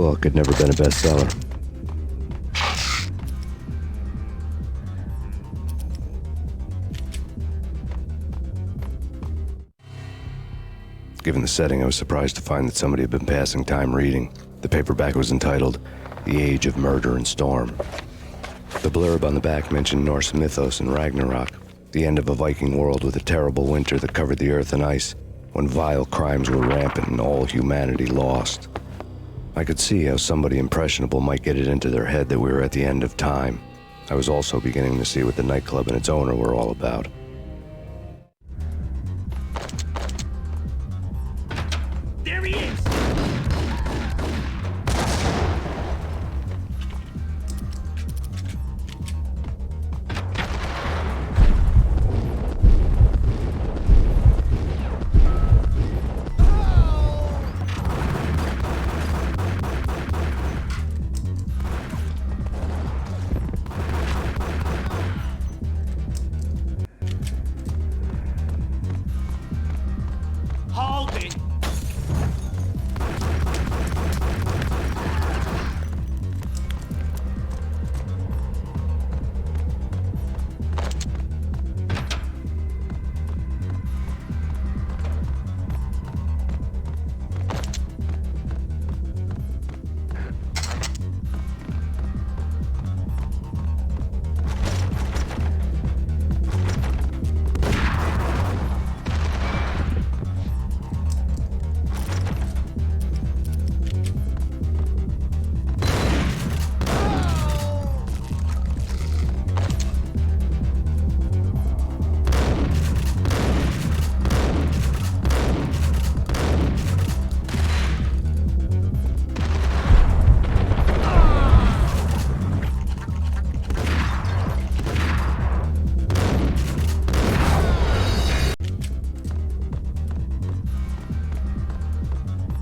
book had never been a bestseller. Given the setting, I was surprised to find that somebody had been passing time reading. The paperback was entitled, The Age of Murder and Storm. The blurb on the back mentioned Norse mythos and Ragnarok, the end of a Viking world with a terrible winter that covered the earth in ice, when vile crimes were rampant and all humanity lost. I could see how somebody impressionable might get it into their head that we were at the end of time. I was also beginning to see what the nightclub and its owner were all about. There he is! Hold it!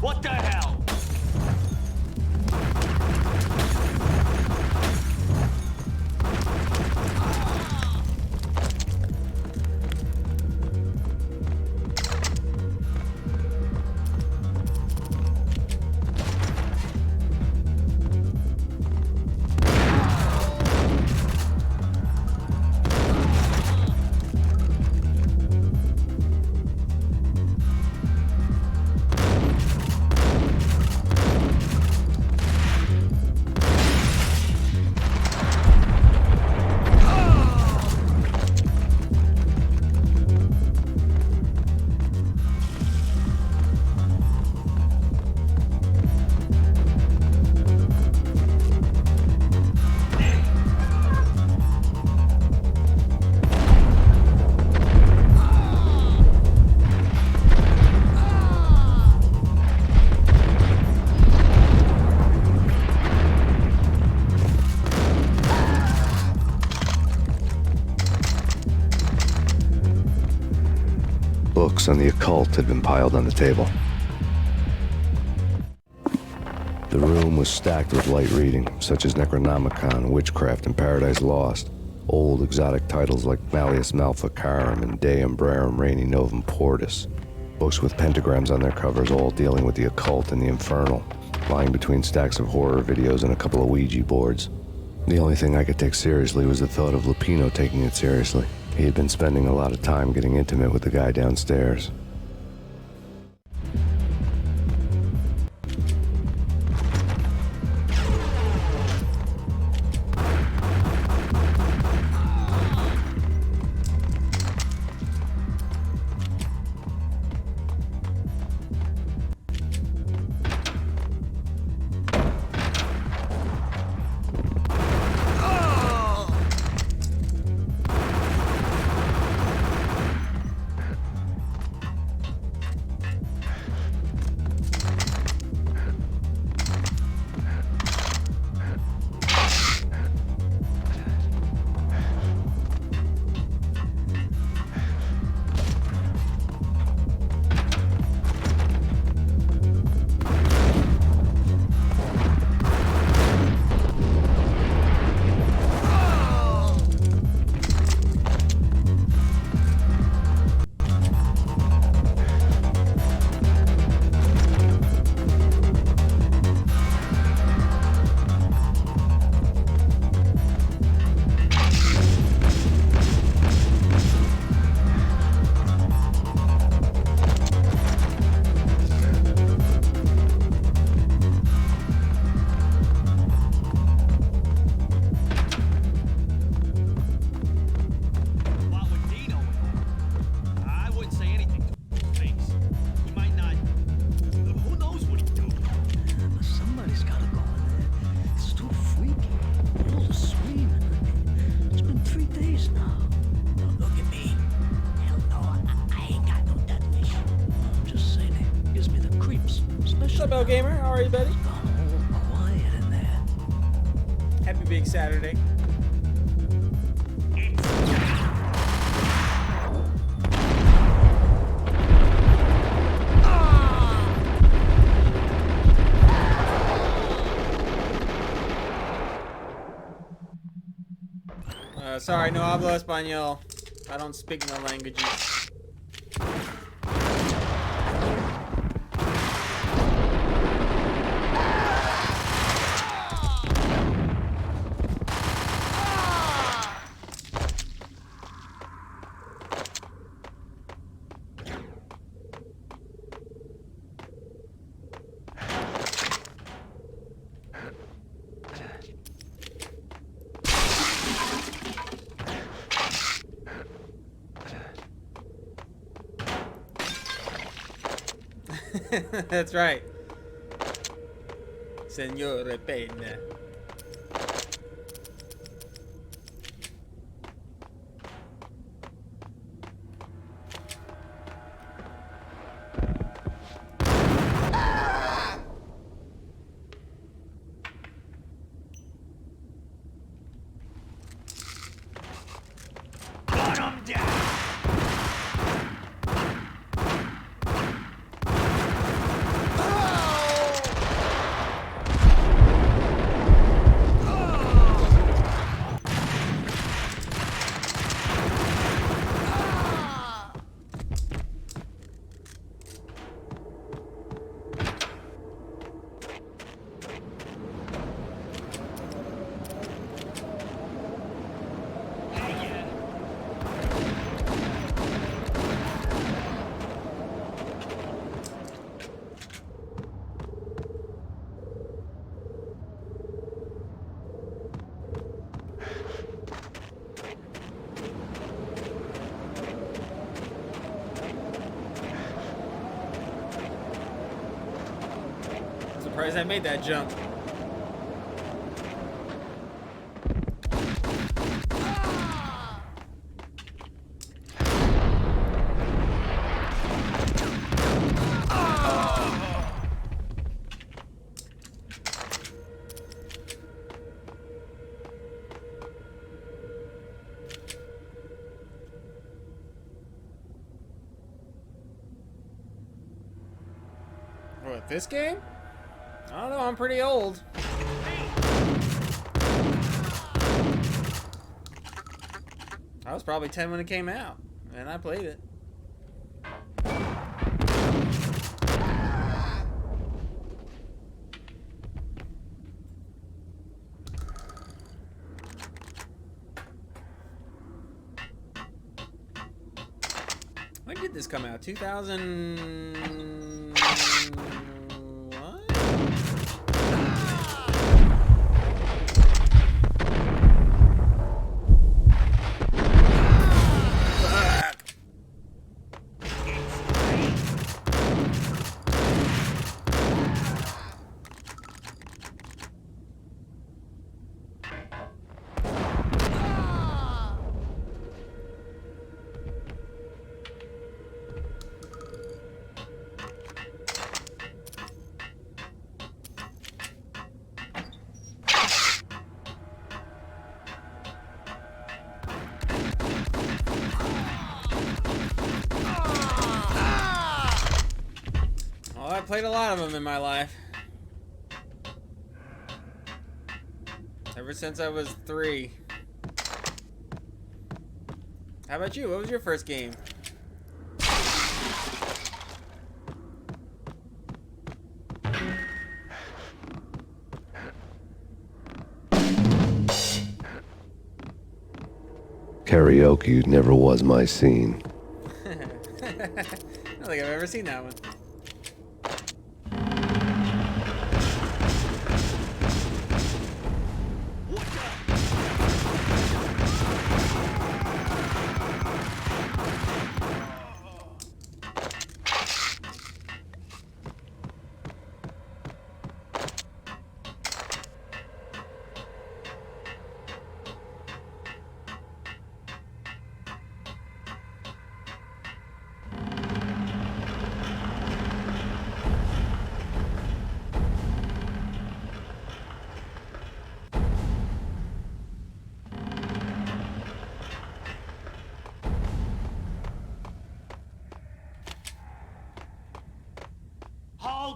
What the hell? Books on the occult had been piled on the table. The room was stacked with light reading, such as Necronomicon, Witchcraft, and Paradise Lost. Old exotic titles like Malleus Maleficarum and De Umbrarum Reini Novum Portis. Books with pentagrams on their covers, all dealing with the occult and the infernal, lying between stacks of horror videos and a couple of Ouija boards. The only thing I could take seriously was the thought of Lupino taking it seriously. He had been spending a lot of time getting intimate with the guy downstairs. What's up, El Gamer? How are you, buddy? Quiet in there. Happy big Saturday. Sorry, no hablo español. I don't speak no languages. That's right. Señor Payne. Gun 'em down! Surprised I made that jump. What, this game? I don't know, I'm pretty old. I was probably 10 when it came out, and I played it. When did this come out? 2000... what? I played a lot of them in my life. Ever since I was 3. How about you? What was your first game? Karaoke never was my scene. I don't think I've ever seen that one.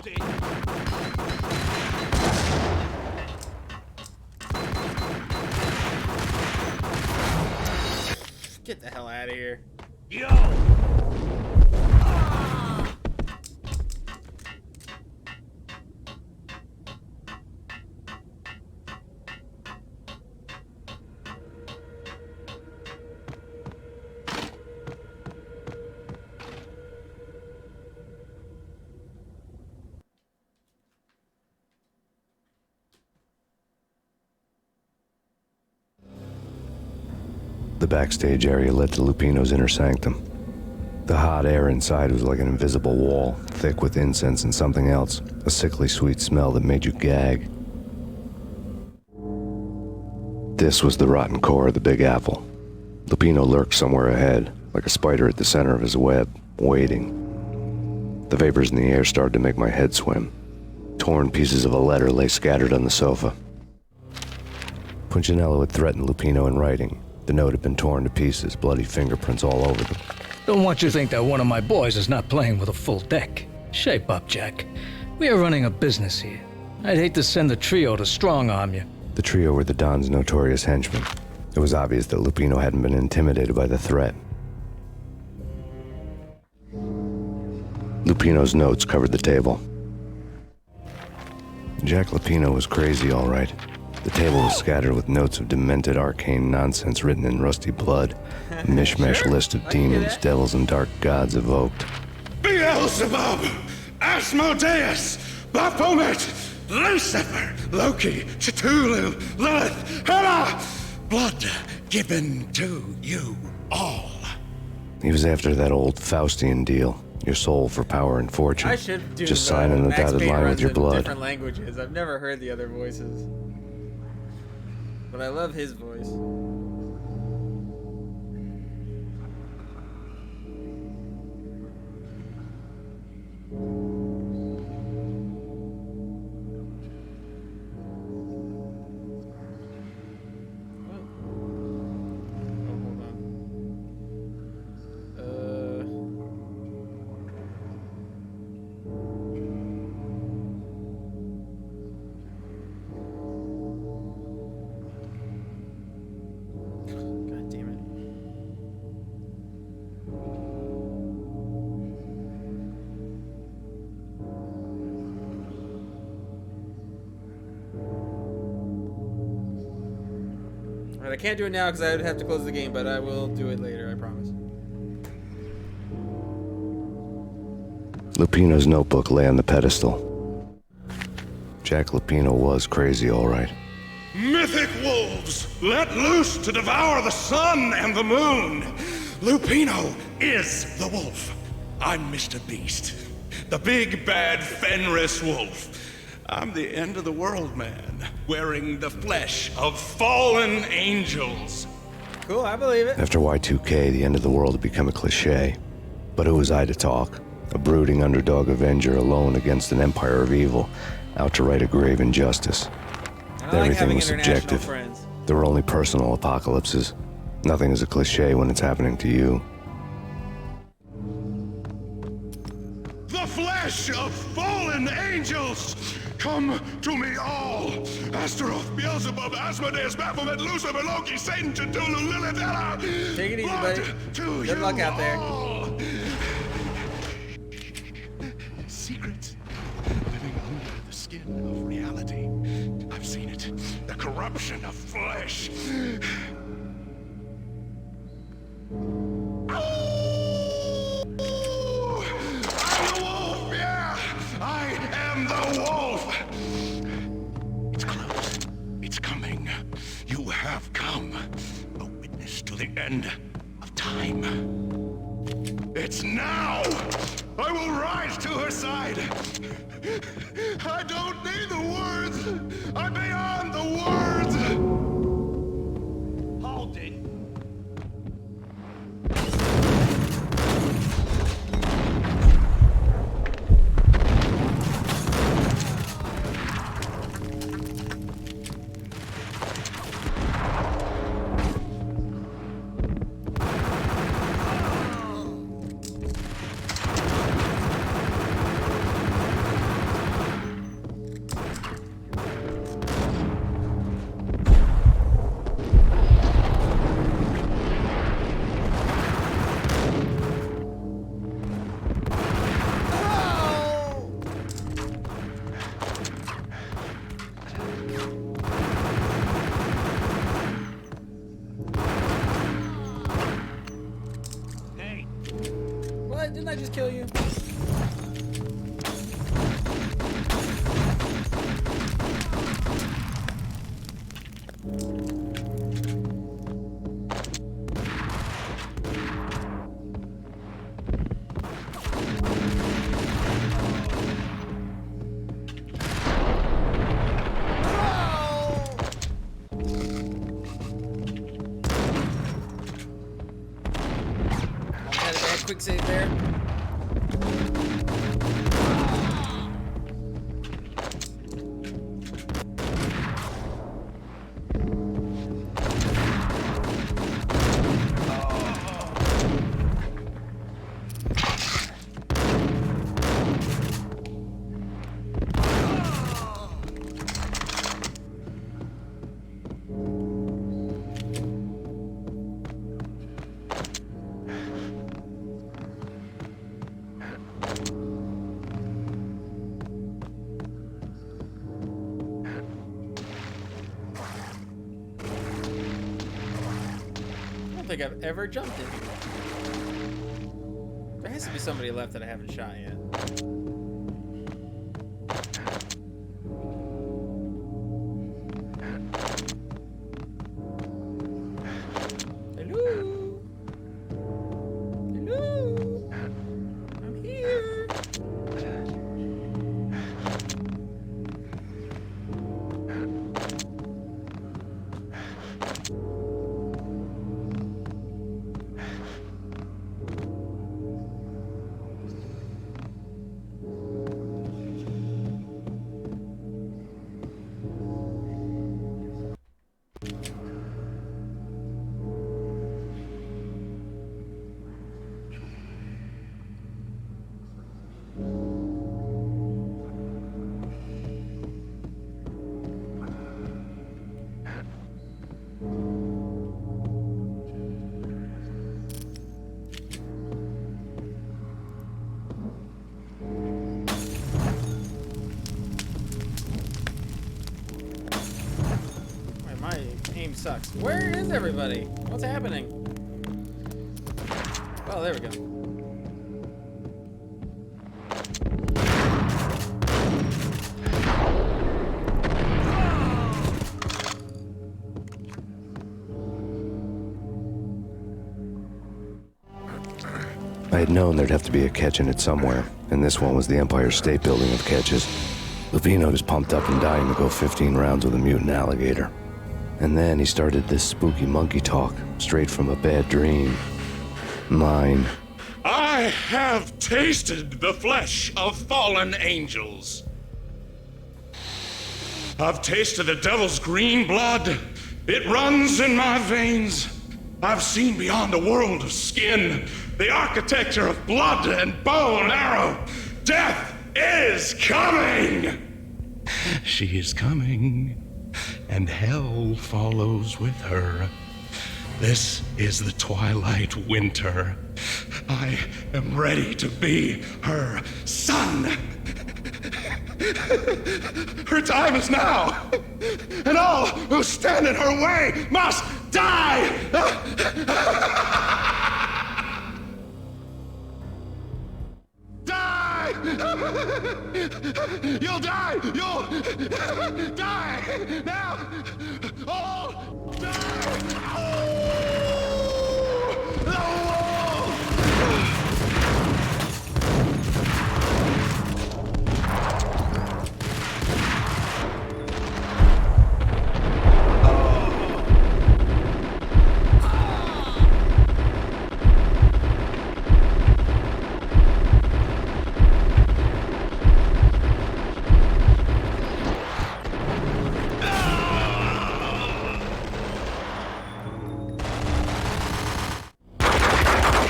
Hold it! Get the hell out of here. Yo! The backstage area led to Lupino's inner sanctum. The hot air inside was like an invisible wall, thick with incense and something else, a sickly sweet smell that made you gag. This was the rotten core of the Big Apple. Lupino lurked somewhere ahead, like a spider at the center of his web, waiting. The vapors in the air started to make my head swim. Torn pieces of a letter lay scattered on the sofa. Punchinello had threatened Lupino in writing. The note had been torn to pieces, bloody fingerprints all over them. Don't want you to think that one of my boys is not playing with a full deck. Shape up, Jack. We are running a business here. I'd hate to send the trio to strong-arm you. The trio were the Don's notorious henchmen. It was obvious that Lupino hadn't been intimidated by the threat. Lupino's notes covered the table. Jack Lupino was crazy, all right. The table was scattered with notes of demented arcane nonsense written in rusty blood. A mishmash Sure, list of I can do demons, that. devils, and dark gods evoked. Beelzebub, Asmodeus, Baphomet, Lucifer, Loki, Cthulhu, Lilith, Hela, blood given to you all. He was after that old Faustian deal. Your soul for power and fortune. I should do Just sign on the Max dotted Payne line with runs your in blood. different languages. I've never heard the other voices. But I love his voice. God damn it. Alright, I can't do it now because I would have to close the game, but I will do it later, I promise. Lupino's notebook lay on the pedestal. Jack Lupino was crazy, all right. Mythic wolves, let loose to devour the sun and the moon. Lupino is the wolf. I'm Mr. Beast, the big bad Fenris wolf. I'm the end of the world man, wearing the flesh of fallen angels. Cool, I believe it. After Y2K, the end of the world had become a cliche. But who was I to talk? A brooding underdog avenger alone against an empire of evil, out to right a grave injustice. I like Everything having was international subjective. friends. There were only personal apocalypses. Nothing is a cliche when it's happening to you. The flesh of fallen angels! Come to me all! Astaroth, Beelzebub, Asmodeus, Baphomet, Lucifer, Loki, Satan, Cthulhu, Lilith, Hela! Take it easy, Blood buddy. to Good you luck out there. all. Secrets living under the skin of reality. I've seen it. The corruption of flesh. I'm the wolf, yeah! I am the wolf! It's close. It's coming. You have come. A witness to the end of time. It's now! I will rise to her side! I don't need the words! I'm beyond the words! Hold it! Didn't I just kill you? Had a bad quick save there. I don't think I've ever jumped in. There has to be somebody left that I haven't shot yet. Hello? Hello? I'm here. My aim sucks. Where is everybody? What's happening? Oh, there we go. I had known there'd have to be a catch in it somewhere, and this one was the Empire State Building of catches. Lupino was pumped up and dying to go 15 rounds with a mutant alligator. And then he started this spooky monkey talk, straight from a bad dream. Mine. I have tasted the flesh of fallen angels. I've tasted the devil's green blood. It runs in my veins. I've seen beyond a world of skin, the architecture of blood and bow and arrow. Death is coming! She is coming, and hell follows with her. This is the twilight winter. I am ready to be her son. Her time is now, and all who stand in her way must die! Die! You'll die! You'll die! Now! All die! The wolf!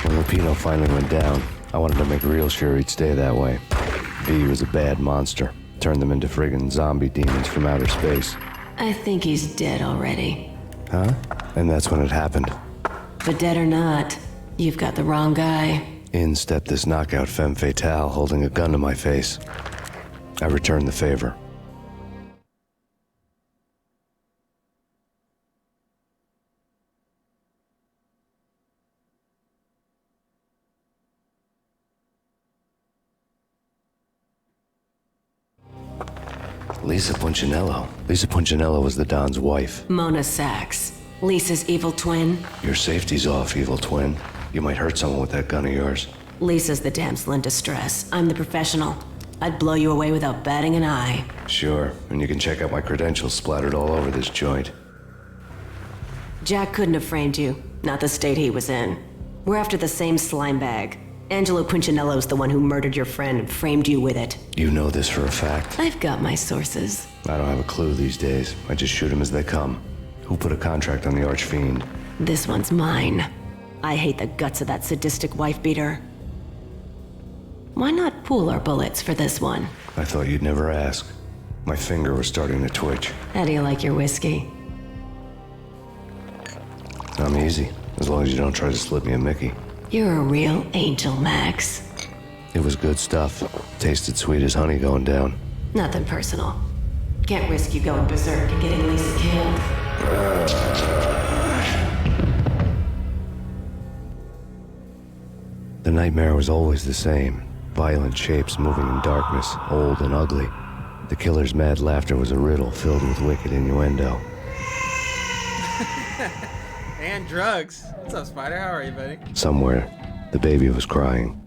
Lupino finally went down. I wanted to make real sure he'd stay that way. V was a bad monster. Turned them into friggin' zombie demons from outer space. I think he's dead already. Huh? And that's when it happened. But dead or not, you've got the wrong guy. In stepped this knockout femme fatale holding a gun to my face. I returned the favor. Lisa Punchinello. Lisa Punchinello was the Don's wife. Mona Sachs. Lisa's evil twin. Your safety's off, evil twin. You might hurt someone with that gun of yours. Lisa's the damsel in distress. I'm the professional. I'd blow you away without batting an eye. Sure, and you can check out my credentials splattered all over this joint. Jack couldn't have framed you. Not the state he was in. We're after the same slime bag. Angelo Punchinello's the one who murdered your friend and framed you with it. You know this for a fact. I've got my sources. I don't have a clue these days. I just shoot them as they come. Who put a contract on the Archfiend? This one's mine. I hate the guts of that sadistic wife-beater. Why not pool our bullets for this one? I thought you'd never ask. My finger was starting to twitch. How do you like your whiskey? I'm easy, as long as you don't try to slip me a Mickey. You're a real angel, Max. It was good stuff. Tasted sweet as honey going down. Nothing personal. Can't risk you going berserk and getting Lisa killed. The nightmare was always the same. Violent shapes moving in darkness, old and ugly. The killer's mad laughter was a riddle filled with wicked innuendo. And drugs. What's up, Spider? How are you, buddy? Somewhere, the baby was crying.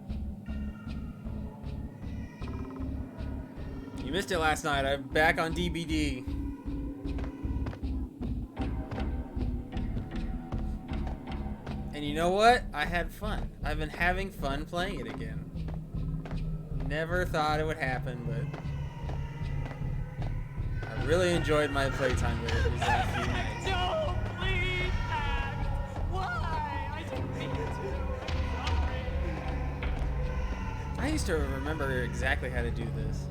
You missed it last night. I'm back on DVD. And you know what? I had fun. I've been having fun playing it again. Never thought it would happen, but I really enjoyed my playtime with it these last few nights. No, please, Act. Why? I didn't mean to. I'm sorry. I used to remember exactly how to do this.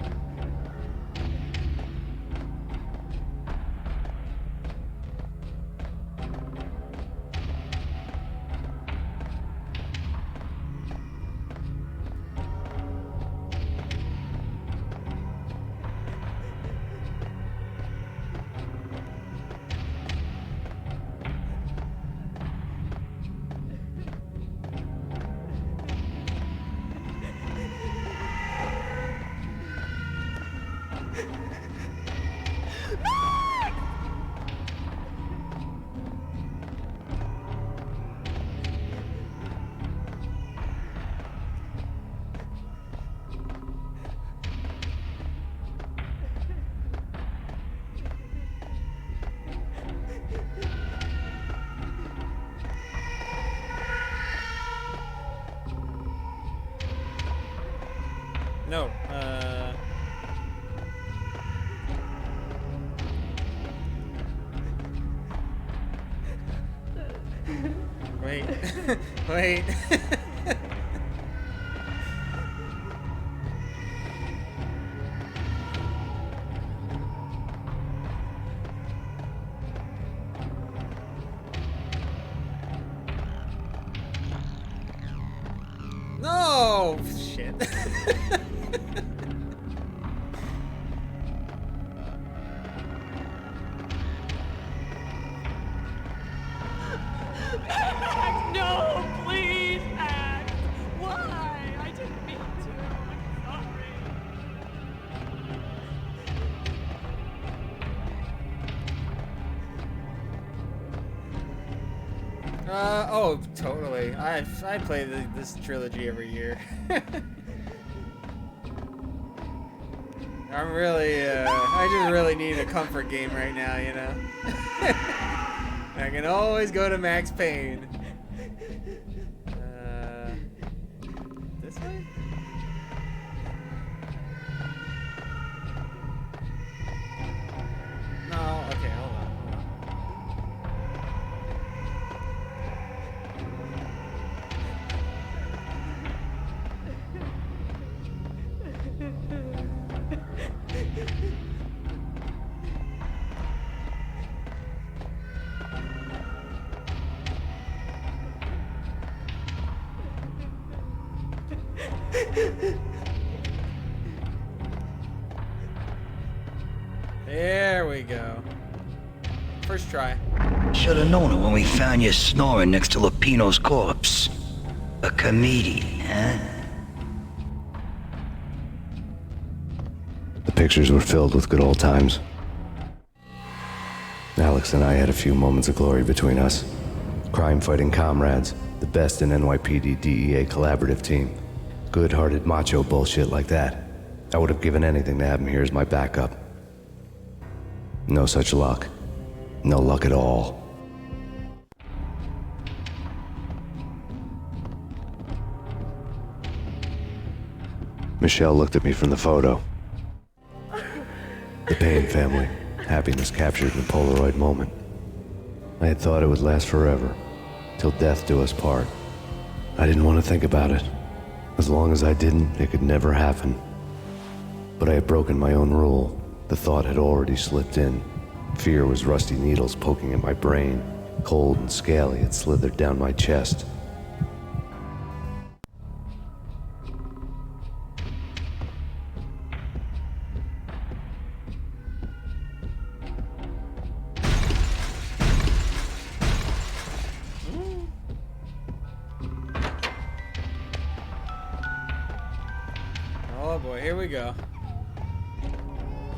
No, wait, wait. No, shit. Act, no, please, Act. Why? I didn't mean to. I'm sorry. Oh, totally. I play this trilogy every year. I'm really, I just really need a comfort game right now, you know? I can always go to Max Payne. This way? No, okay, hold on. There we go. First try. Should have known it when we found you snoring next to Lupino's corpse. A comedian, huh? pictures were filled with good old times. Alex and I had a few moments of glory between us. Crime-fighting comrades, the best in NYPD DEA collaborative team. Good-hearted macho bullshit like that. I would have given anything to have him here as my backup. No such luck. No luck at all. Michelle looked at me from the photo. The Payne family. Happiness captured in a Polaroid moment. I had thought it would last forever, till death do us part. I didn't want to think about it. As long as I didn't, it could never happen. But I had broken my own rule. The thought had already slipped in. Fear was rusty needles poking at my brain. Cold and scaly, it slithered down my chest. Oh boy, here we go.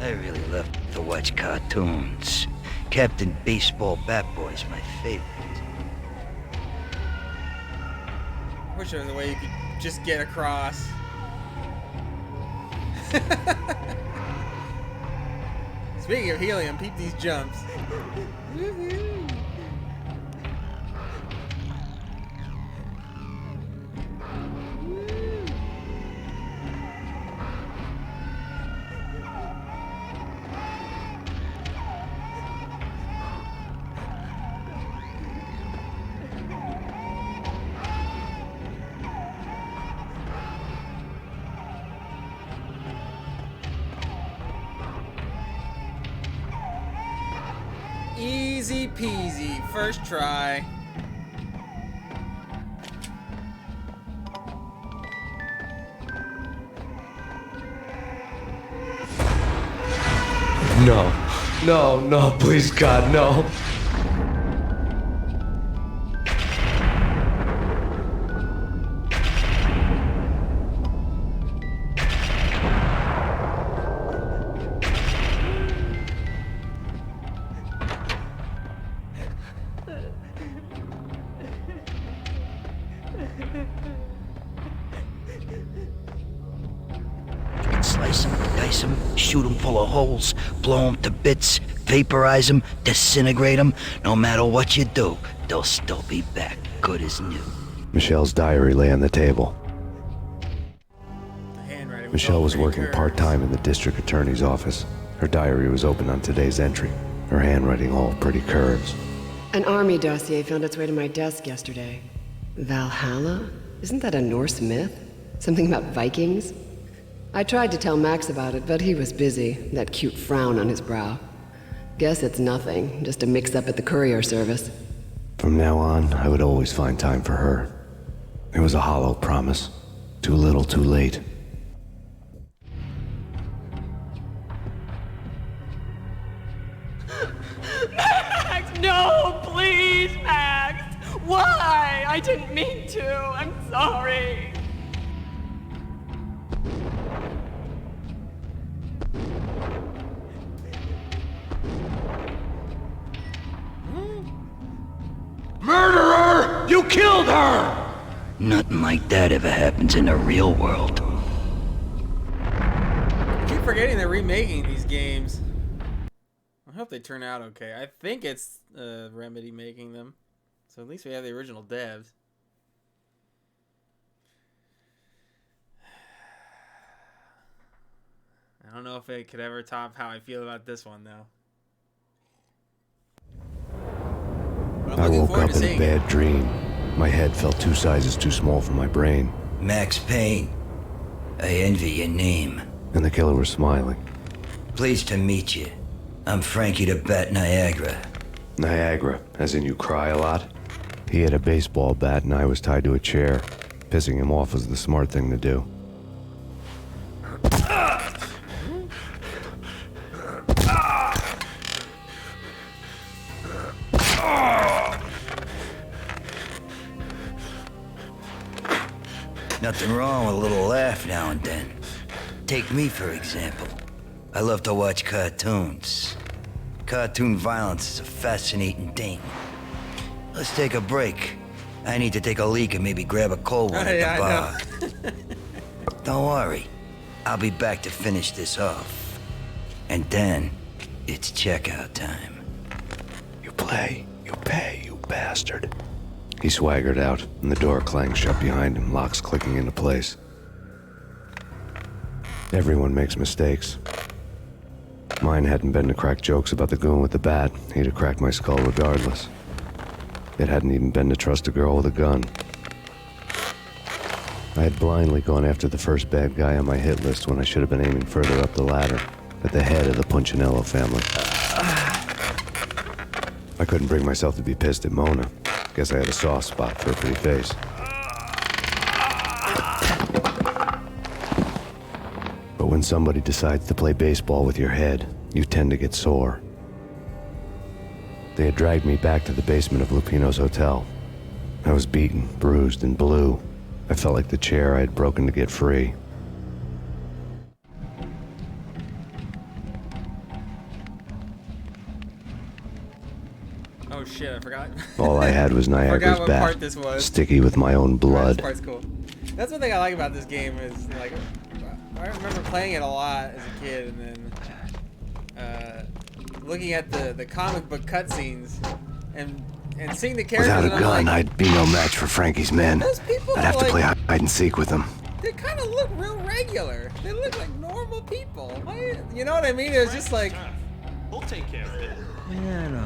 I really love to watch cartoons. Captain Baseball Bat Boy's my favorite. Wish there was a way you could just get across. Speaking of helium, peep these jumps. Woohoo! Easy peasy, first try. No. No, no, please God, no. Slice them, dice them, shoot them full of holes, blow them to bits, vaporize them, disintegrate them. No matter what you do, they'll still be back, good as new. Michelle's diary lay on the table. The handwriting Michelle was all pretty working curved. part-time in the district attorney's office. Her diary was open on today's entry. Her handwriting all pretty curves. An army dossier found its way to my desk yesterday. Valhalla? Isn't that a Norse myth? Something about Vikings? I tried to tell Max about it, but he was busy, that cute frown on his brow. Guess it's nothing, just a mix-up at the courier service. From now on, I would always find time for her. It was a hollow promise. Too little, too late. Max, no, please, Max. Why? I didn't mean to. I'm sorry. Murderer! You killed her! Nothing like that ever happens in the real world. I keep forgetting they're remaking these games. I hope they turn out okay. I think it's Remedy making them. So at least we have the original devs. I don't know if it could ever top how I feel about this one, though. But I'm I looking woke forward up to in a seeing it. bad dream. My head felt 2 sizes too small for my brain, Max Payne. I envy your name. and the killer was smiling. Pleased to meet you. I'm Frankie the Bat Niagara. Niagara, as in you cry a lot? He had a baseball bat and I was tied to a chair. Pissing him off was the smart thing to do. Nothing wrong with a little laugh now and then. Take me, for example. I love to watch cartoons. Cartoon violence is a fascinating thing. Let's take a break. I need to take a leak and maybe grab a cold one at the bar. Don't worry. I'll be back to finish this off. And then, it's checkout time. You play, you pay, you bastard. He swaggered out, and the door clanged shut behind him, locks clicking into place. Everyone makes mistakes. Mine hadn't been to crack jokes about the goon with the bat. He'd have cracked my skull regardless. It hadn't even been to trust a girl with a gun. I had blindly gone after the first bad guy on my hit list when I should have been aiming further up the ladder, at the head of the Punchinello family. I couldn't bring myself to be pissed at Mona. Guess I had a soft spot for a pretty face. But when somebody decides to play baseball with your head, you tend to get sore. They had dragged me back to the basement of Lupino's hotel. I was beaten, bruised, and blue. I felt like the chair I had broken to get free. Oh shit, I forgot. All I had was Niagara's what bat, part this was. sticky with my own This blood. part's cool. That's one thing I like about this game is like I remember playing it a lot as a kid, and then looking at the comic book cutscenes and seeing the characters. Without a and I'm gun, like, I'd be no match for Frankie's men. those people I'd have are to play like, hide and seek with them. they kind of look real regular. They look like normal people. Why, you know what I mean? It was just like, We'll take care of it. I don't know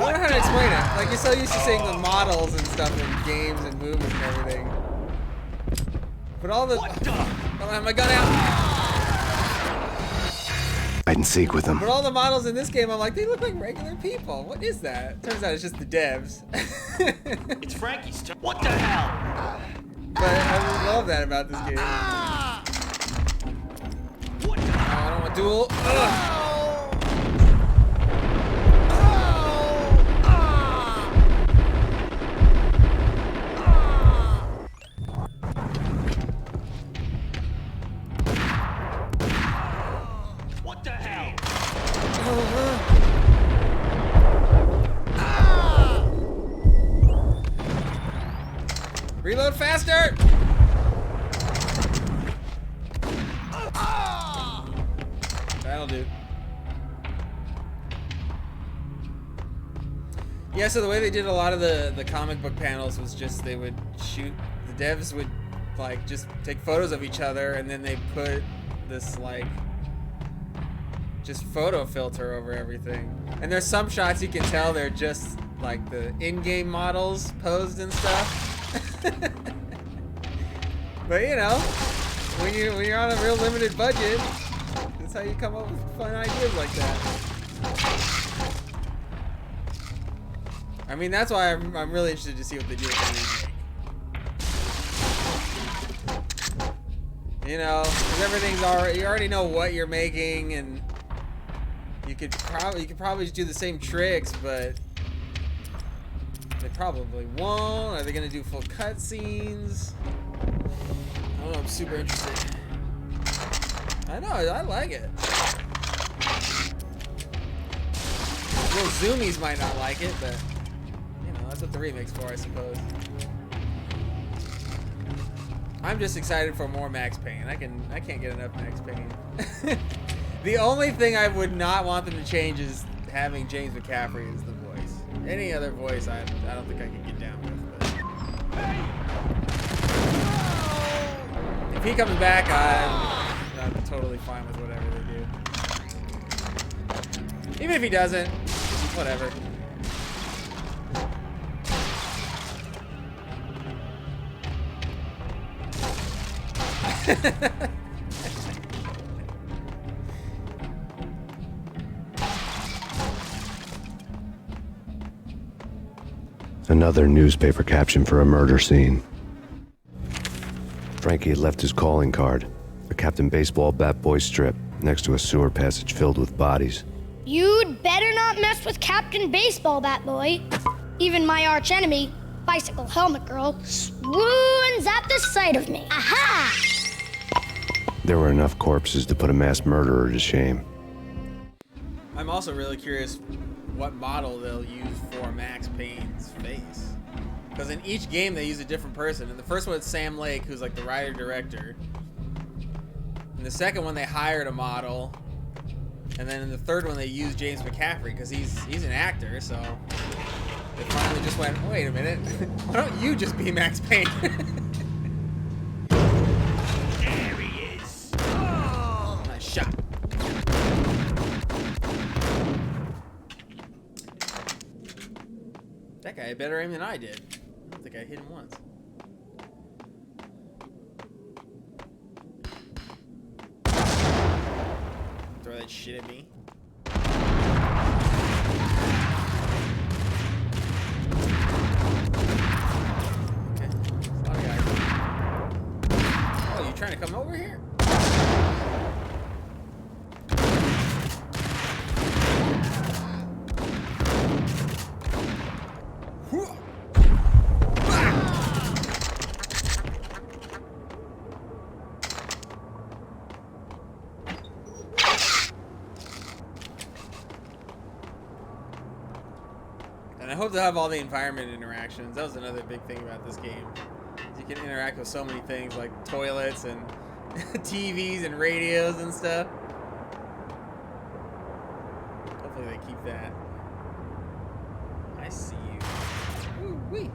how to explain it. Like, you're so used to seeing the models and stuff in games and movies and everything. But all the... I don't have my gun out. Hide and seek with them. But all the models in this game, I'm like, they look like regular people. What is that? Turns out it's just the devs. It's Frankie's turn. What the hell? But I love that about this game. What the I don't want to duel. Ugh. What the hell? Reload faster! That'll do. Yeah, so the way they did a lot of the comic book panels was just they would shoot, the devs would like just take photos of each other and then they put this like just photo filter over everything. And there's some shots you can tell they're just like the in-game models posed and stuff. But you know, when you're on a real limited budget, that's how you come up with fun ideas like that. I mean, that's why I'm really interested to see what they do with the remake. You know, 'cause everything's already, you already know what you're making, and you could probably just do the same tricks, but they probably won't. Are they gonna do full cutscenes? I don't know. I'm super interested. I know. I like it. Little zoomies might not like it, but you know that's what the remake's for, I suppose. I'm just excited for more Max Payne. I can't get enough Max Payne. The only thing I would not want them to change is having James McCaffrey as the voice. Any other voice, I don't think I can get down with. But if he comes back, I'm totally fine with whatever they do. Even if he doesn't, whatever. Another newspaper caption for a murder scene. Frankie had left his calling card, a Captain Baseball Bat Boy strip, next to a sewer passage filled with bodies. You'd better not mess with Captain Baseball Bat Boy. Even my archenemy, Bicycle Helmet Girl, swoons at the sight of me. Aha! There were enough corpses to put a mass murderer to shame. I'm also really curious what model they'll use for Max Payne's face. Because in each game they use a different person. In the first one it's Sam Lake, who's like the writer-director. In the second one they hired a model. And then in the third one they used James McCaffrey because he's an actor, so they finally just went, wait a minute, why don't you just be Max Payne? There he is. Oh, nice shot. That guy had better aim than I did. I don't think I hit him once. Throw that shit at me. Okay. There's a lot of guys. Oh, you trying to come over here? I hope they'll have all the environment interactions. That was another big thing about this game. You can interact with so many things like toilets and TVs and radios and stuff. Hopefully they keep that. I see you. Woo-wee.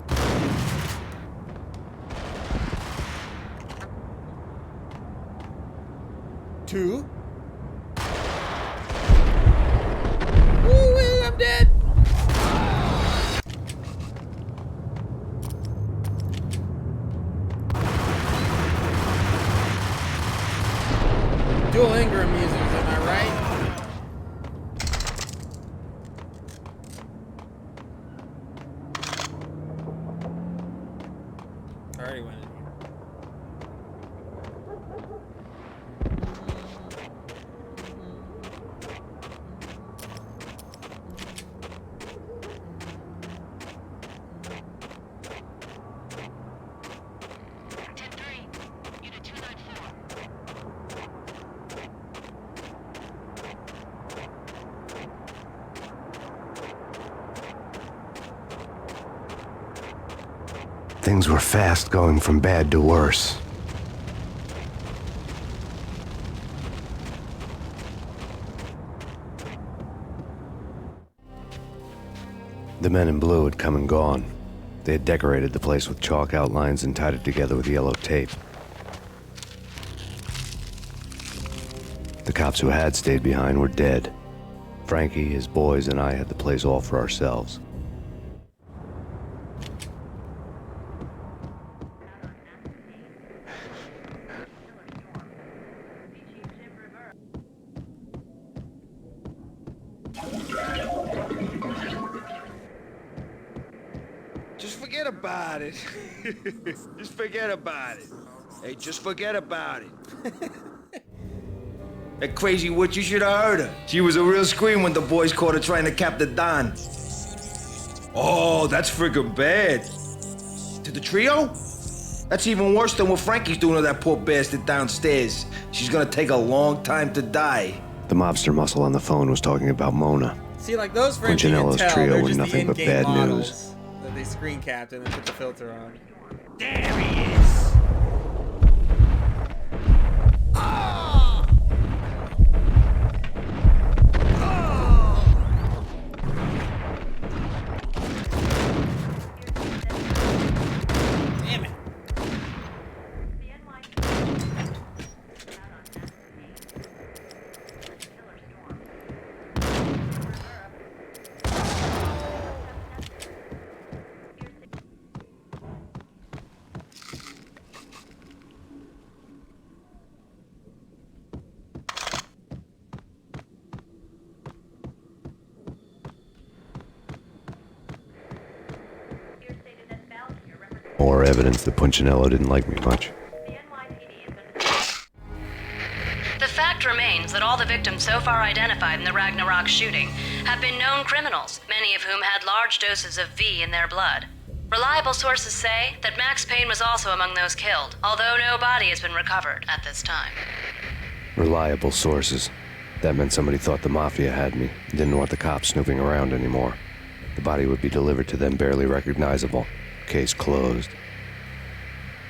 Two. Woo-wee, I'm dead. Dual Ingram users, am I right? I already went in here. Things were fast going from bad to worse. The men in blue had come and gone. They had decorated the place with chalk outlines and tied it together with yellow tape. The cops who had stayed behind were dead. Frankie, his boys, and I had the place all for ourselves. Just forget about it. Just forget about it. Hey, just forget about it. That crazy witch, you should have heard her. She was a real scream when the boys caught her trying to cap the Don. Oh, that's friggin' bad. To the trio? That's even worse than what Frankie's doing to that poor bastard downstairs. She's gonna take a long time to die. The mobster muscle on the phone was talking about Mona. See, like those frames you can Punchinello's tell, trio they're were just the nothing but in-game bad models news. that they screen capped and then put the filter on. There he is. Damn it. More evidence that Punchinello didn't like me much. The fact remains that all the victims so far identified in the Ragnarok shooting have been known criminals, many of whom had large doses of V in their blood. Reliable sources say that Max Payne was also among those killed, although no body has been recovered at this time. Reliable sources. That meant somebody thought the Mafia had me, didn't want the cops snooping around anymore. The body would be delivered to them barely recognizable. Case closed.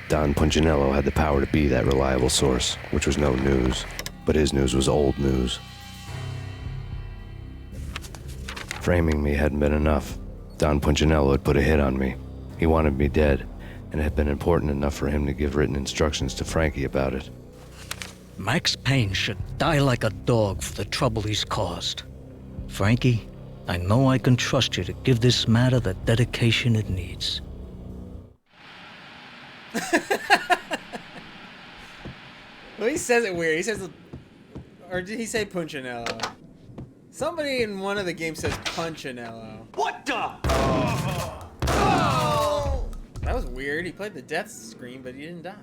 Don Punchinello had the power to be that reliable source, which was no news. But his news was old news. Framing me hadn't been enough. Don Punchinello had put a hit on me. He wanted me dead, and it had been important enough for him to give written instructions to Frankie about it. Max Payne should die like a dog for the trouble he's caused. Frankie, I know I can trust you to give this matter the dedication it needs. Well, he says it weird. He says, or did he say Punchinello? Somebody in one of the games says Punchinello. What the? Oh! That was weird. He played the death screen, but he didn't die.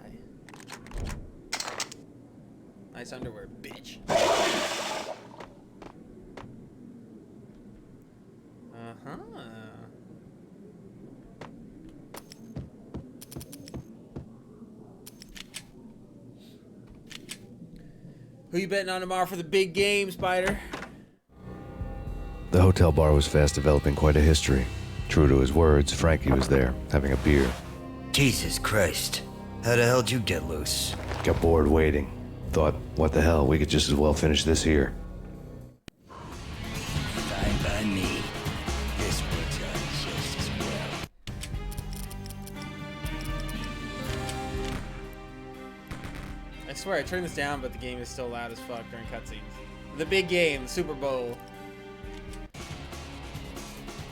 Nice underwear, bitch. Uh-huh. Who you betting on tomorrow for the big game, Spider? The hotel bar was fast developing quite a history. True to his words, Frankie was there, having a beer. Jesus Christ. How the hell did you get loose? Got bored waiting. Thought, what the hell, we could just as well finish this here. Fine by me. This works out just as well. I swear, I turned this down, but the game is still loud as fuck during cutscenes. The big game, the Super Bowl.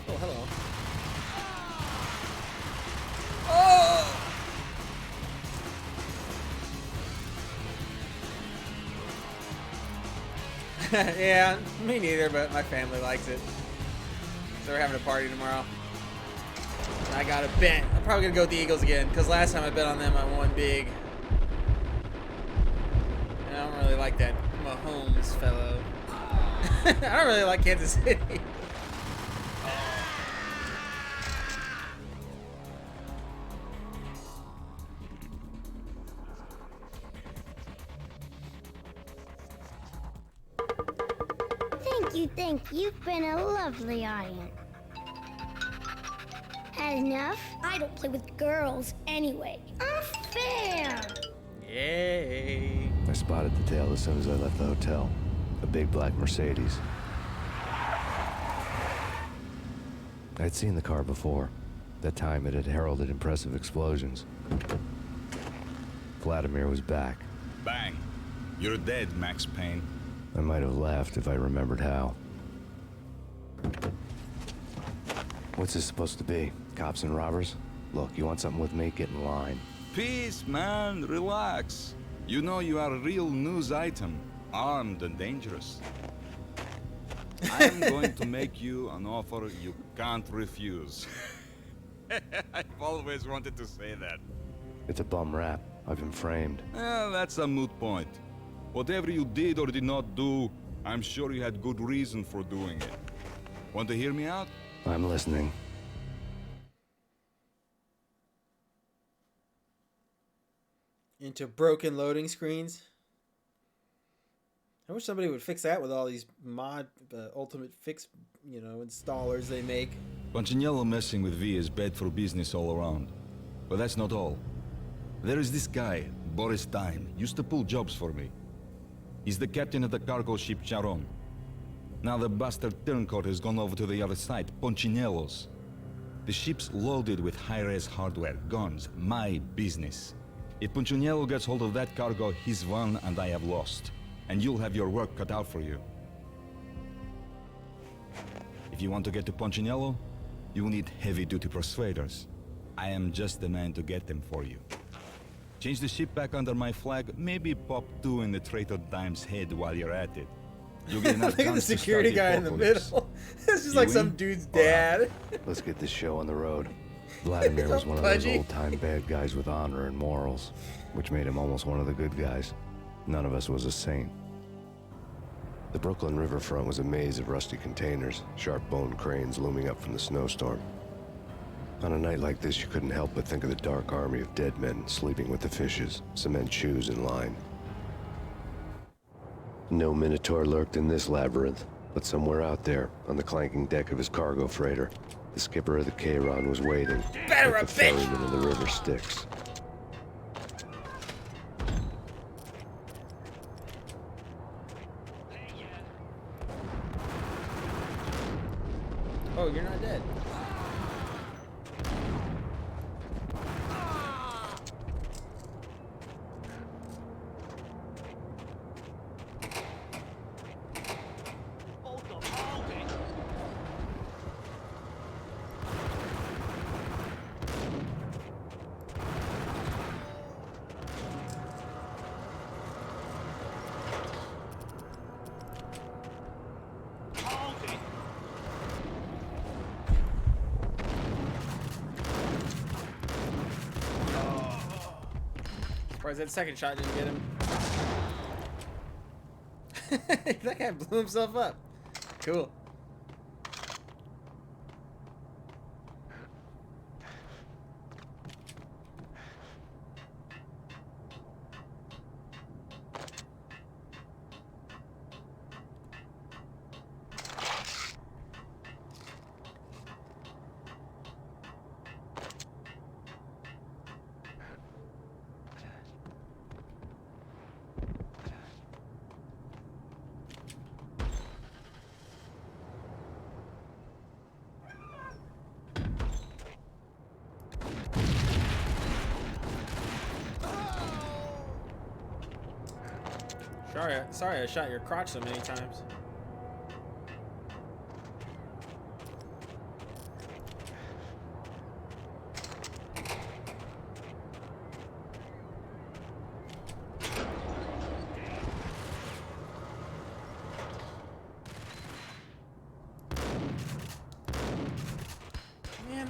Oh, hello. Oh! Yeah, me neither, but my family likes it. So we're having a party tomorrow. I got a bet. I'm probably gonna go with the Eagles again, because last time I bet on them, I won big. And I don't really like that Mahomes fellow. I don't really like Kansas City. Thank you. You've been a lovely audience. Had enough? I don't play with girls anyway. Unfair! Yay. I spotted the tail as soon as I left the hotel. A big black Mercedes. I'd seen the car before. That time it had heralded impressive explosions. Vladimir was back. Bang. You're dead, Max Payne. I might have laughed if I remembered how. What's this supposed to be? Cops and robbers? Look, you want something with me? Get in line. Peace, man. Relax. You know you are a real news item. Armed and dangerous. I'm going to make you an offer you can't refuse. I've always wanted to say that. It's a bum rap. I've been framed. That's a moot point. Whatever you did or did not do, I'm sure you had good reason for doing it. Want to hear me out? I'm listening. Into broken loading screens. I wish somebody would fix that with all these mod ultimate fix, installers they make. Punchinello messing with V is bad for business all around. But that's not all. There is this guy, Boris Time, used to pull jobs for me. He's the captain of the cargo ship Charon. Now the bastard turncoat has gone over to the other side, Punchinello's. The ship's loaded with high-res hardware, guns, my business. If Punchinello gets hold of that cargo, he's won and I have lost. And you'll have your work cut out for you. If you want to get to Punchinello, you'll need heavy-duty persuaders. I am just the man to get them for you. Change the ship back under my flag, maybe pop 2 in the traitor Dime's head while you're at it. You'll get enough Look at the security guy in the middle. It's just like some dude's dad. Let's get this show on the road. Vladimir was one of those old-time bad guys with honor and morals, which made him almost one of the good guys. None of us was a saint. The Brooklyn riverfront was a maze of rusty containers, sharp-boned cranes looming up from the snowstorm. On a night like this, you couldn't help but think of the dark army of dead men sleeping with the fishes, cement shoes in line. No Minotaur lurked in this labyrinth, but somewhere out there, on the clanking deck of his cargo freighter, the skipper of the Chiron was waiting, Better like a the bitch! ferryman in the river Styx. Oh, you're not dead. Hold them, hold it. Hold it. Surprised that second shot didn't get him. That guy blew himself up. Cool. Sorry I shot your crotch so many times. Man.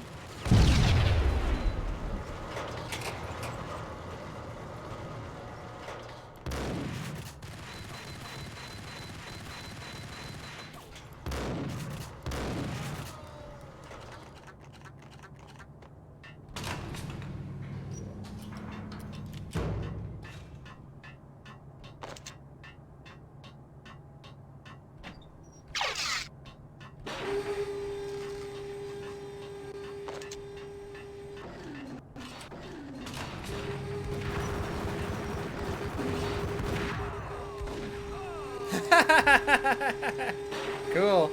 Cool.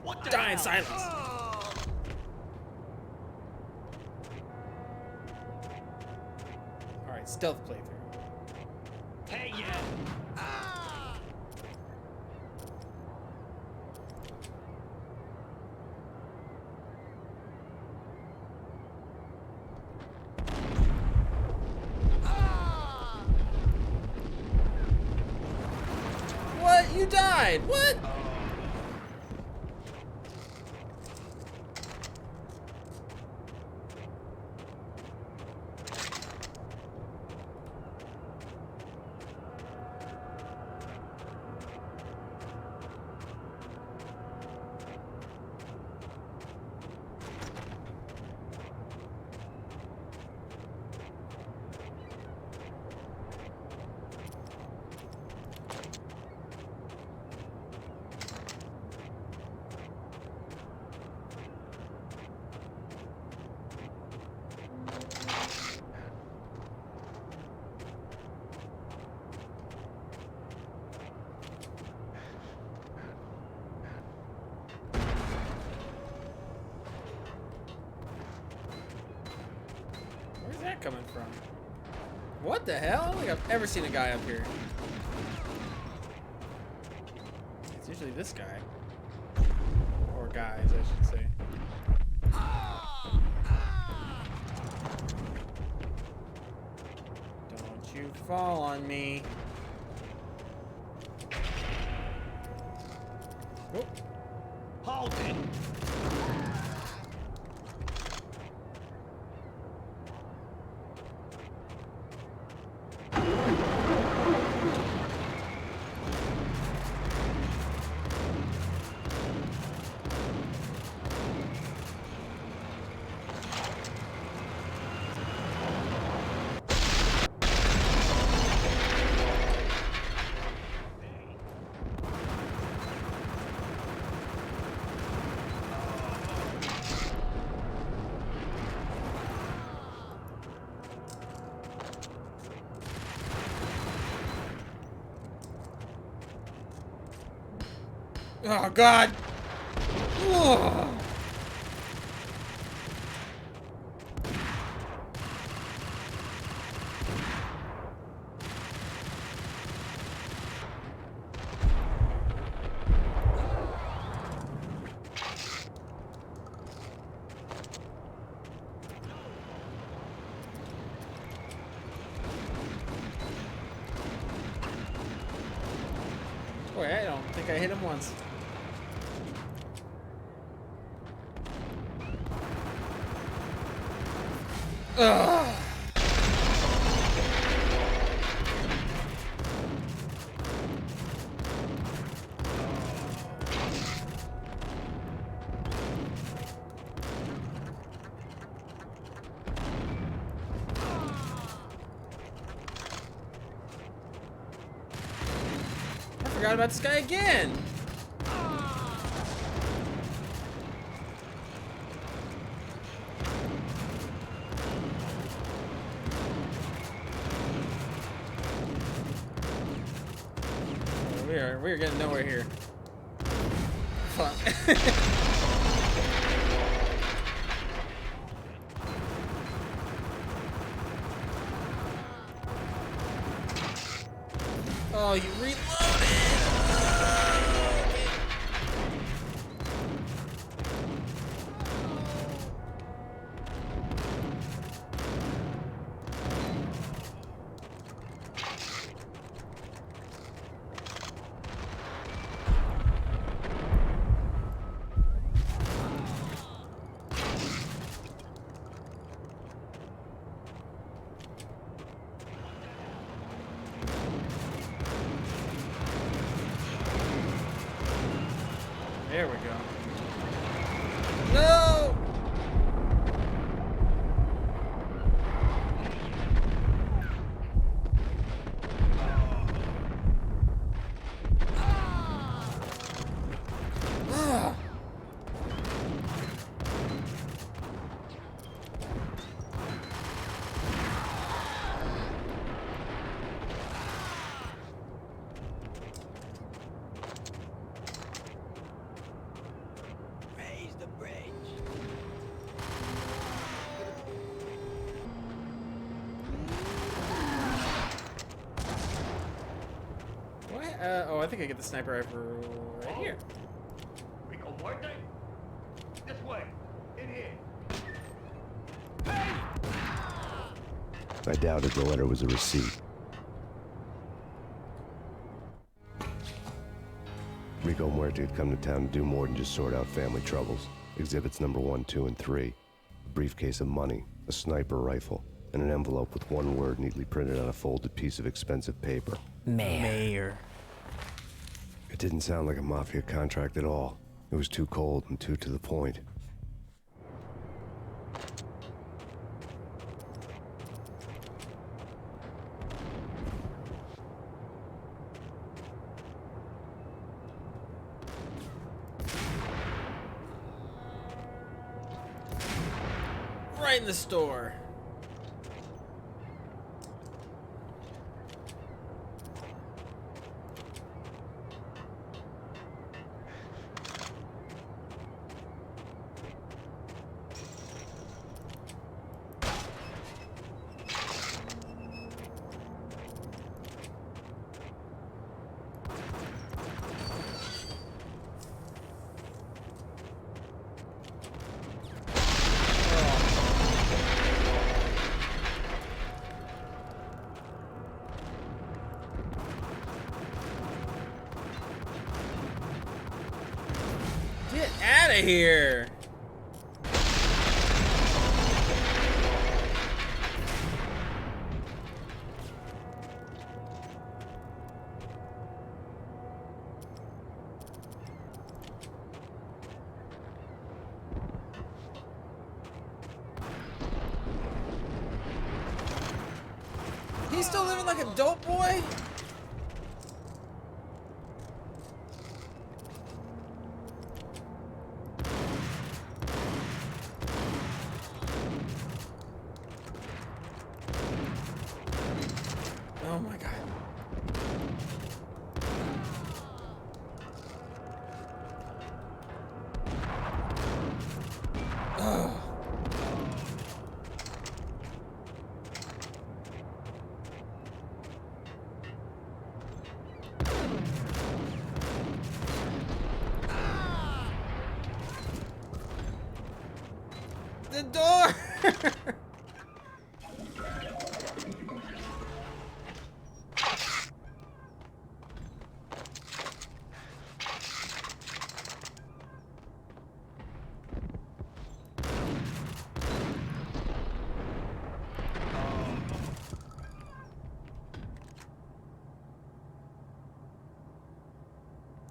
What the Die in hell? silence. Alright, stealth playthrough. Hey, yeah. What? You died? What? Where's that coming from? What the hell? I don't think I've ever seen a guy up here. It's usually this guy. Or guys, I should say. Don't you fall on me. Oh. Hold it. Oh, God. Oh. Boy, I don't think I hit him once. Ugh. I forgot about this guy again. We're getting nowhere here. Fuck. Oh, you reloaded. There we go. No! Oh, I think I get the sniper rifle right here. Rico Muerte? This way. In here. I doubted the letter was a receipt. Rico Muerte had come to town to do more than just sort out family troubles. Exhibits number 1, 2, and 3. A briefcase of money, a sniper rifle, and an envelope with one word neatly printed on a folded piece of expensive paper. Mayor. It didn't sound like a mafia contract at all. It was too cold and too to the point. Right in the store. Get out of here! He's still living like a dope boy? Oh my god. door!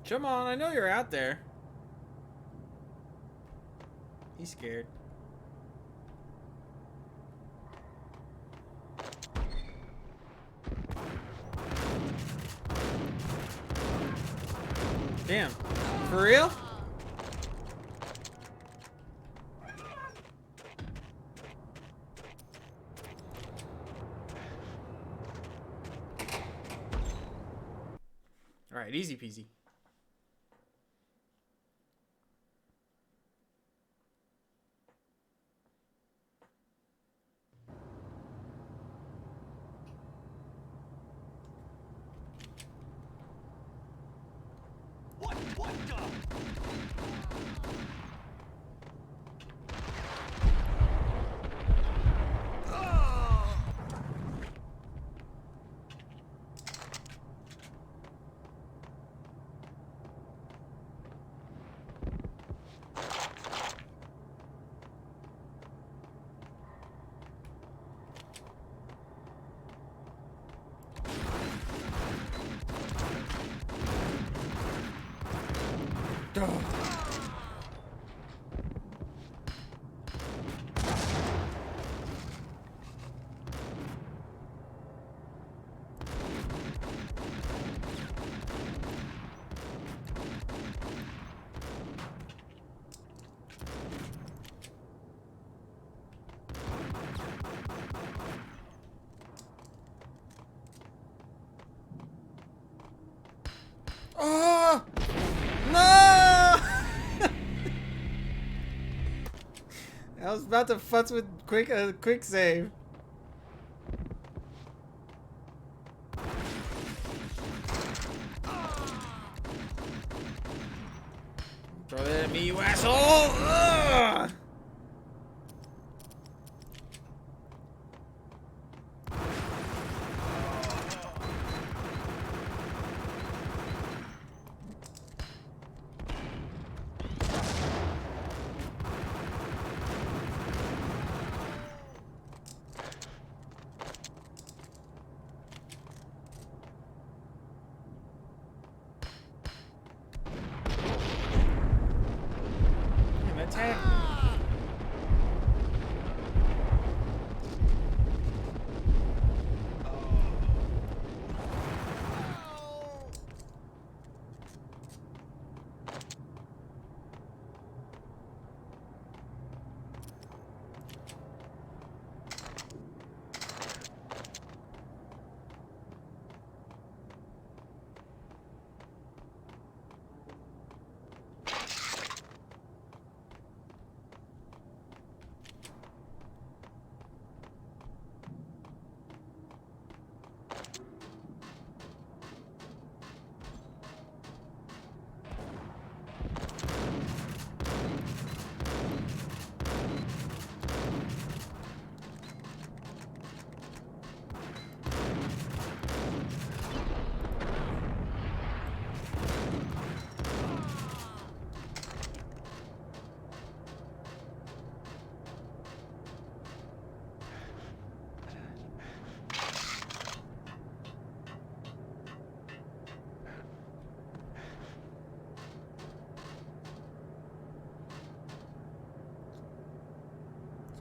Come on, I know you're out there. He's scared. Damn. For real? Alright, easy peasy. What the? Oh no! I was about to futz with quick save. Throw that at me, you asshole! Ugh! Attack.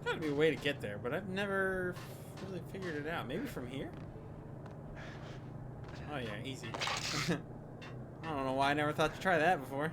There's gotta be a way to get there, but I've never really figured it out. Maybe from here? Oh yeah, easy. I don't know why I never thought to try that before.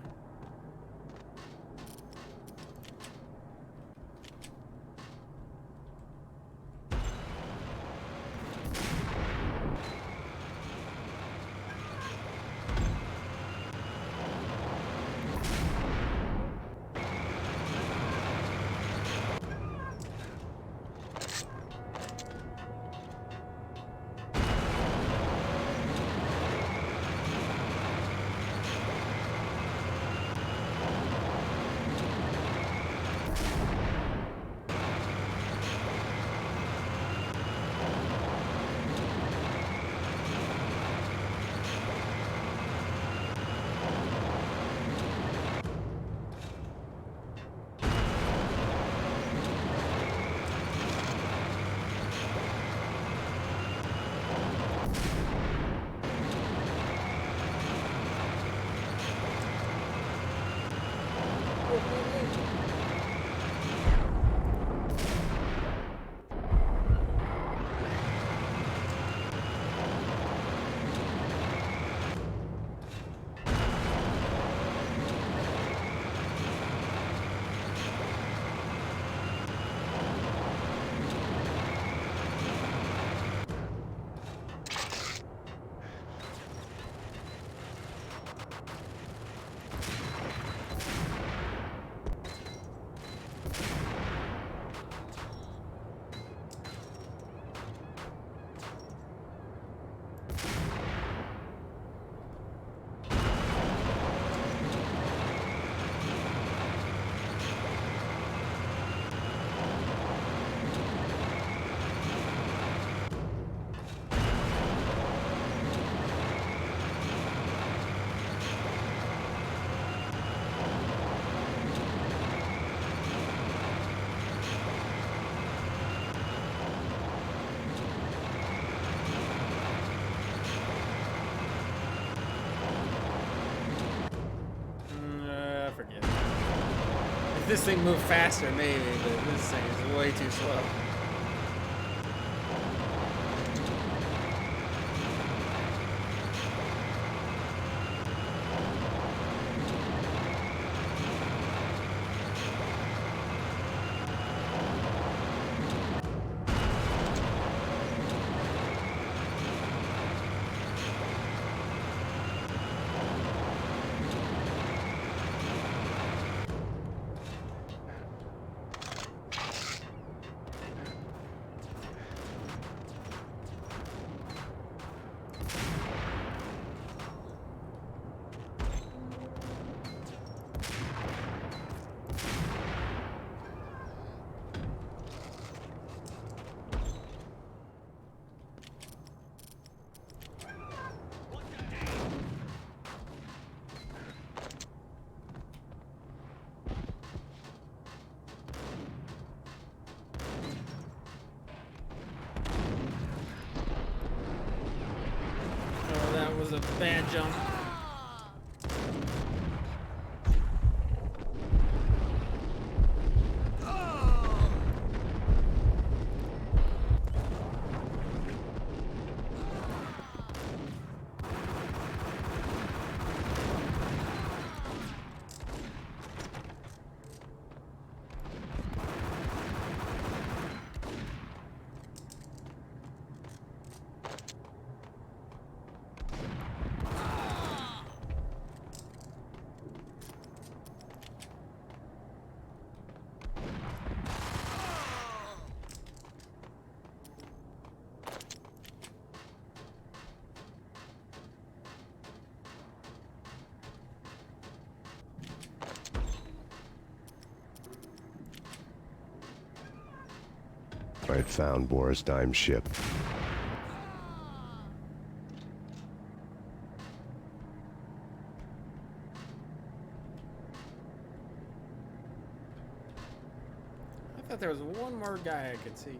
Forget it. If this thing moved faster, maybe, but this thing is way too slow. That was a bad jump. I had found Boris Dime's ship. I thought there was one more guy I could see.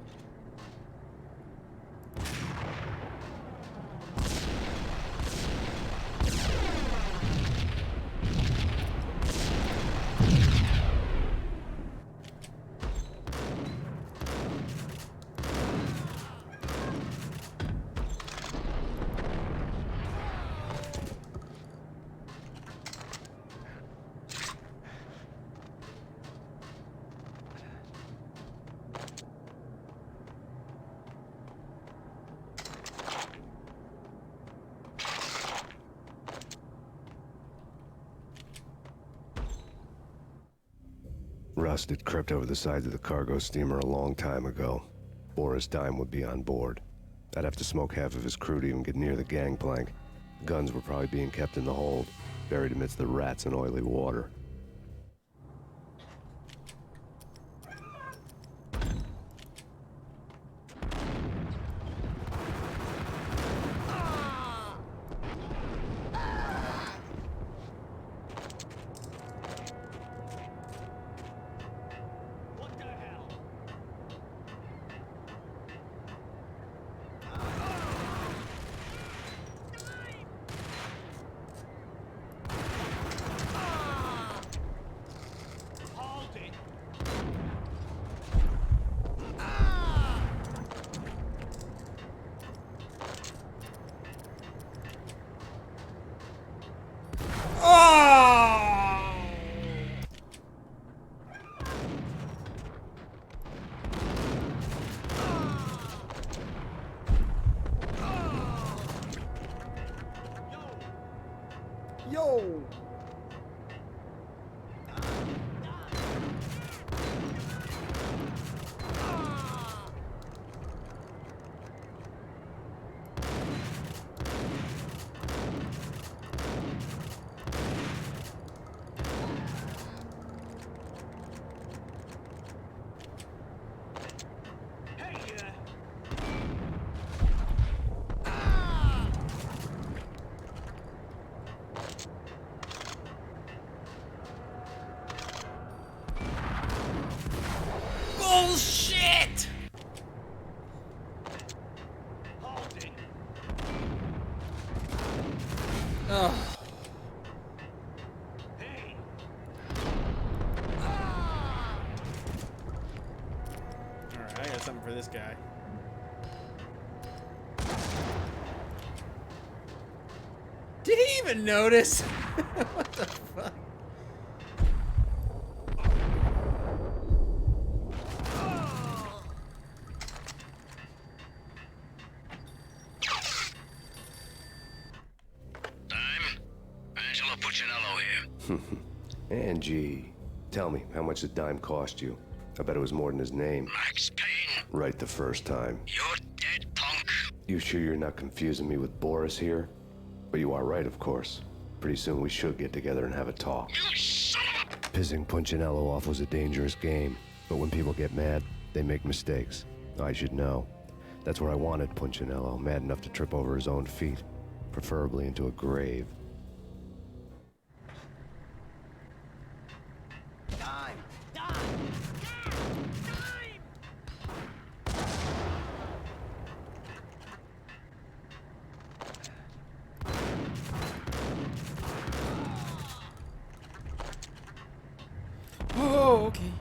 Rust had crept over the sides of the cargo steamer a long time ago. Boris Dime would be on board. I'd have to smoke half of his crew to even get near the gangplank. The guns were probably being kept in the hold, buried amidst the rats and oily water. got something for this guy. Did he even notice? What the fuck? Angie, tell me, how much did Dime cost you? I bet it was more than his name. Max Payne. Right the first time. You're dead, punk. You sure you're not confusing me with Boris here? But you are right, of course. Pretty soon we should get together and have a talk. You son of a... Pissing Punchinello off was a dangerous game, but when people get mad, they make mistakes. I should know. That's where I wanted Punchinello, mad enough to trip over his own feet, preferably into a grave. Oh, okay.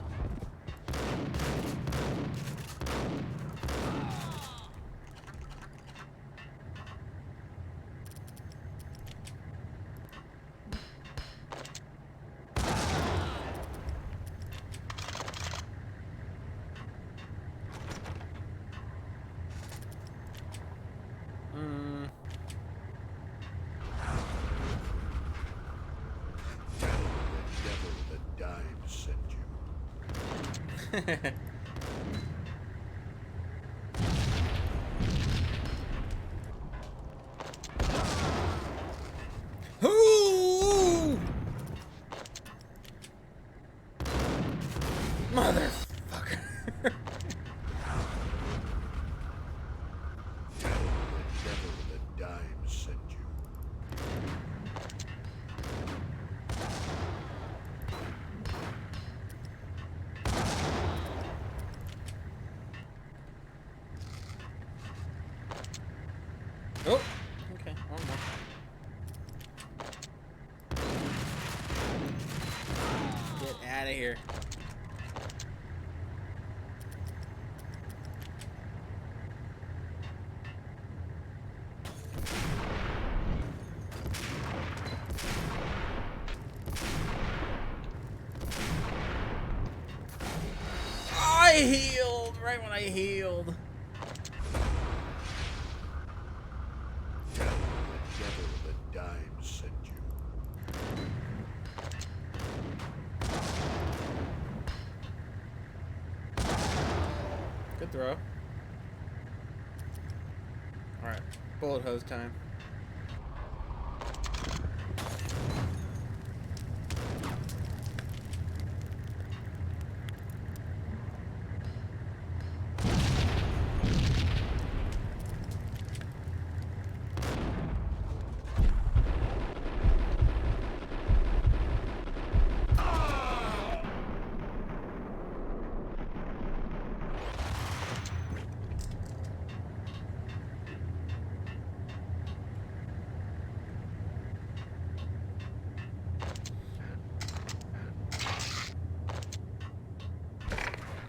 Devil that died sent you. Ooh! Motherfucker. Devil that died sent you. Oh, okay, one more. Get out of here. I healed right when I healed. Devil that died sent you. Good throw. Alright, bullet hose time.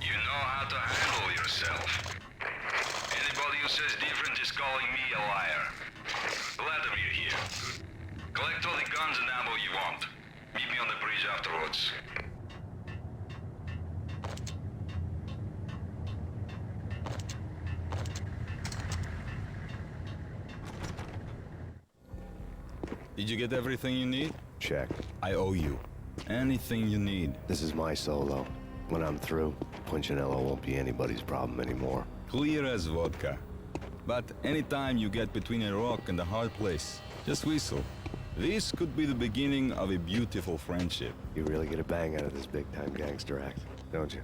You know how to handle yourself. Anybody who says different is calling me a liar. Vladimir here. Collect all the guns and ammo you want. Meet me on the bridge afterwards. Did you get everything you need? Check. I owe you. Anything you need. This is my solo. When I'm through, Punchinello won't be anybody's problem anymore. Clear as vodka. But anytime you get between a rock and a hard place, just whistle. This could be the beginning of a beautiful friendship. You really get a bang out of this big-time gangster act, don't you?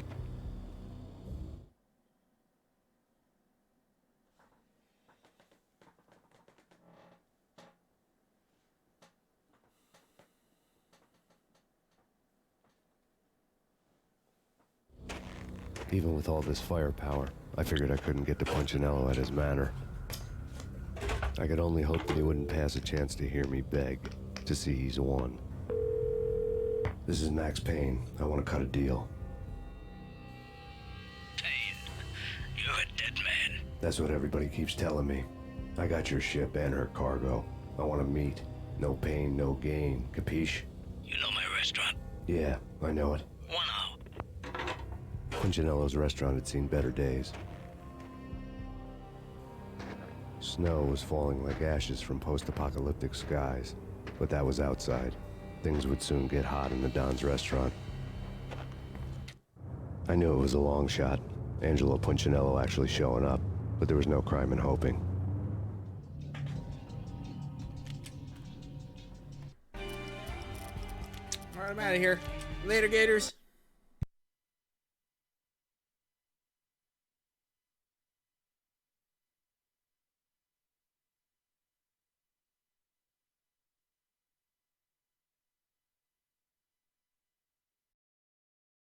Even with all this firepower, I figured I couldn't get to Punchinello at his manor. I could only hope that he wouldn't pass a chance to hear me beg, to see he's won. This is Max Payne. I want to cut a deal. Payne, That's what everybody keeps telling me. I got your ship and her cargo. I want to meet. No pain, no gain. Capiche? You know my restaurant? Yeah, I know it. 1 hour. Punchinello's restaurant had seen better days. Snow was falling like ashes from post-apocalyptic skies, but that was outside. Things would soon get hot in the Don's restaurant. I knew it was a long shot, Angelo Punchinello actually showing up, but there was no crime in hoping. Alright, I'm out of here. Later, Gators.